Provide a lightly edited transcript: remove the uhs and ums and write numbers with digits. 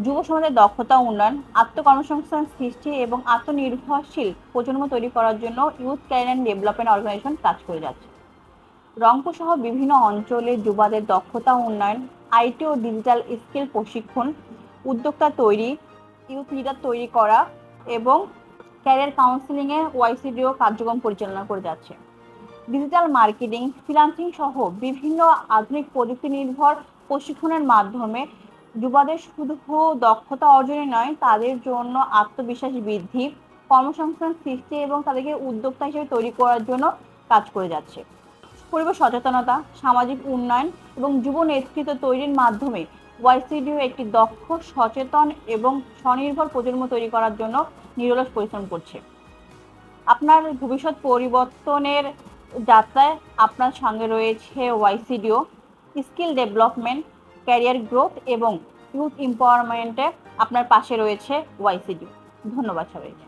যুব সমাজের দক্ষতা উন্নয়ন, আত্মকর্মসংস্থান সৃষ্টি এবং আত্মনির্ভরশীল প্রজন্ম তৈরি করার জন্য youth career and development organisation কাজ করে যাচ্ছে। রংপুর সহ বিভিন্ন অঞ্চলে যুবাদের দক্ষতা উন্নয়ন, আইটি ও ডিজিটাল স্কিল প্রশিক্ষণ, উদ্যোক্তা তৈরি, ইউথ লিডার তৈরি করা এবং ক্যারিয়ার কাউন্সেলিংয়ে ওয়াইসিডিও কার্যক্রম পরিচালনা করে যাচ্ছে। ডিজিটাল মার্কেটিং, ফ্রিল্যান্সিং সহ বিভিন্ন আধুনিক প্রযুক্তি নির্ভর প্রশিক্ষণের মাধ্যমে যুবাদের শুধু দক্ষতা অর্জনই নয়, তাদের জন্য আত্মবিশ্বাস বৃদ্ধি, কর্মসংস্থান সৃষ্টি এবং তাদেরকে উদ্যোক্তা হিসেবে তৈরি করার জন্য কাজ করে যাচ্ছে। পরিবেশ সচেতনতা, সামাজিক উন্নয়ন এবং যুব নেতৃত্ব তৈরির মাধ্যমে ওয়াইসিডিও একটি দক্ষ, সচেতন এবং স্বনির্ভর প্রজন্ম তৈরি করার জন্য নিরলস পরিশ্রম করছে। আপনার ভবিষ্যৎ পরিবর্তনের যাত্রায় আপনার সঙ্গে রয়েছে ওয়াইসিডিও, স্কিল ডেভেলপমেন্ট, ক্যারিয়ার গ্রোথ এবং ইউথ এম্পাওয়ারমেন্টে আপনার পাশে রয়েছে ওয়াইসিডিও। ধন্যবাদ সবাইকে।